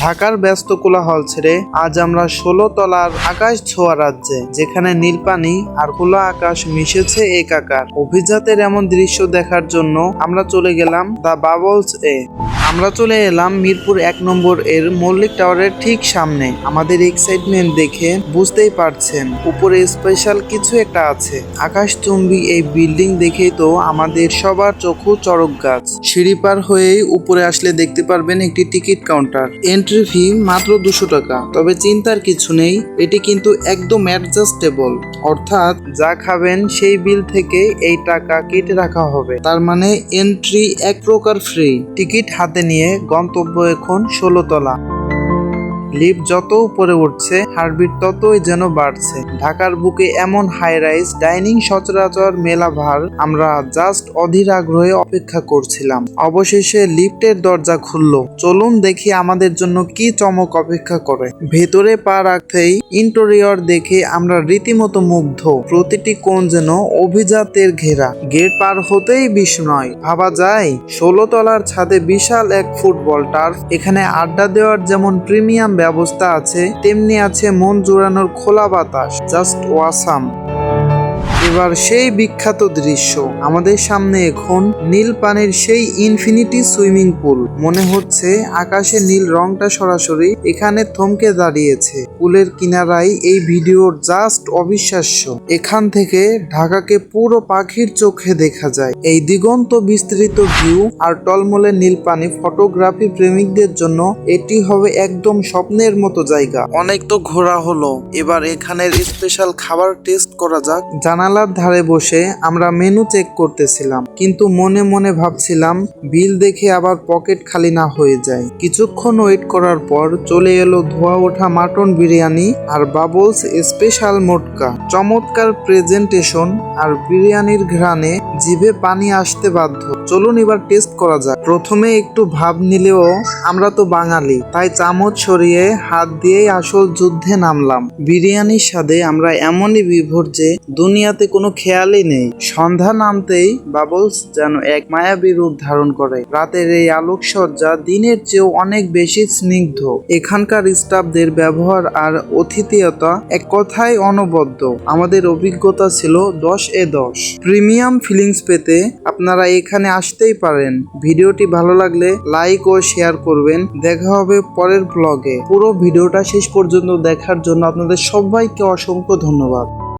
ঢাকার ব্যস্ত কোলাহল ছেড়ে আজ আমরা ১৬ তলার আকাশ ছোঁয়া রাজ্যে, যেখানে নীল পানি আর খোলা আকাশ মিশেছে একাকার। অভিজাতের এমন দৃশ্য দেখার জন্য আমরা চলে গেলাম দ্য বাবলস এ। আমরা চলে এলাম মিরপুর ১ নম্বর এর মল্লিক টাওয়ারের ঠিক সামনে। আমাদের এক্সাইটমেন্ট দেখে বুঝতেই পারছেন উপরে স্পেশাল কিছু একটা আছে। আকাশচুম্বী এই বিল্ডিং দেখেই তো আমাদের সবার চক্ষু চড়ক গাছ। সিঁড়ি পার হয়েই উপরে আসলে দেখতে পারবেন একটি টিকিট কাউন্টার। এন্ট্রি ফি মাত্র ২০০ টাকা। তবে চিন্তার কিছু নেই, এটি কিন্তু একদম অ্যাডজাস্টেবল, অর্থাৎ যা খাবেন সেই বিল থেকে এই টাকা কেটে রাখা হবে। তার মানে এন্ট্রি এক প্রকার ফ্রি। টিকিট হাতে নিয়ে গন্তব্য এখন ১৬ তলা। লিফট যত উপরে উঠছে হার্টবিট ততই যেন বাড়ছে। ঢাকার বুকে এমন হাই রাইজ ডাইনিং সচরাচর মেলা ভার আমরা জাস্ট অধীর আগ্রহে অপেক্ষা করছিলাম। অবশেষে লিফটের দরজা খুলল। চলুন দেখি আমাদের জন্য কি চমক অপেক্ষা করে। ভেতরে পা রাখতেই ইন্টেরিয়র দেখে আমরা রীতিমতো মুগ্ধ। প্রতিটি কোণ যেন অভিজাতের ঘেরা। গেট পার হতেই বিস্ময়। ভাবা যায় ১৬ তলার ছাদে বিশাল এক ফুটবল টার্ফ। এখানে আড্ডা দেওয়ার যেমন প্রিমিয়াম ব্যবস্থা আছে, তেমনি আছে মন জোড়ানোর খোলা বাতাস। Just awesome. এবার সেই বিখ্যাত দৃশ্য। আমাদের সামনে এখন নীল পানির সেই ইনফিনিটি সুইমিং পুল। মনে হচ্ছে আকাশে নীল রংটা সরাসরি এখানে থমকে দাঁড়িয়েছে। পুলের কিনারায় এই ভিডিওর জাস্ট অবিশ্বাস্য। এখান থেকে ঢাকাকে পুরো পাখির চোখে দেখা যায়। এই দিগন্ত বিস্তৃত ভিউ আর টলমলে নীল পানি ফটোগ্রাফি প্রেমিকদের জন্য এটি হবে একদম স্বপ্নের মতো জায়গা। অনেক তো ঘোরা হলো, এবার এখানের স্পেশাল খাবার টেস্ট করা যাক। জানালার ধারে বসে আমরা মেনু চেক করতেছিলাম, কিন্তু মনে মনে ভাবছিলাম বিল দেখে আবার পকেট খালি না হয়ে যায়। কিছুক্ষণ ওয়েট করার পর চলে এলো ধোয়া ওঠা মাটন বিরিয়ানি আর বাবলস স্পেশাল মোটকা। চমৎকার প্রেজেন্টেশন আর বিরিয়ানির ঘ্রাণে জিভে পানি আসতে বাধ্য। চলুন এবার টেস্ট করা যাক। প্রথমে একটু ভাব নিলেও আমরা তো বাঙালি, তাই চামচ সরিয়ে হাত দিয়েই আসল যুদ্ধে নামলাম। বিরিয়ানির স্বাদে আমরা এমনই বিভোর যে দুনিয়াতে কোনো খেয়ালই নেই। সন্ধ্যা নামতেই বাবলস যেন এক মায়াবী রূপ ধারণ করে। রাতের এই আলোকসজ্জা দিনের চেয়েও অনেক বেশি স্নিগ্ধ। এখানকার স্টাফদের ব্যবহার আর অতিথিয়তা এক কথায় অনবদ্য। আমাদের অভিজ্ঞতা ছিল 10/10। প্রিমিয়াম ফিলিংস পেতে আপনারা এখানে আসতেই পারেন। ভিডিওটি ভালো লাগলে লাইক ও শেয়ার করবেন। দেখা হবে পরের ব্লগে। পুরো ভিডিওটা শেষ পর্যন্ত দেখার জন্য আপনাদের সবাইকে অসংখ্য ধন্যবাদ।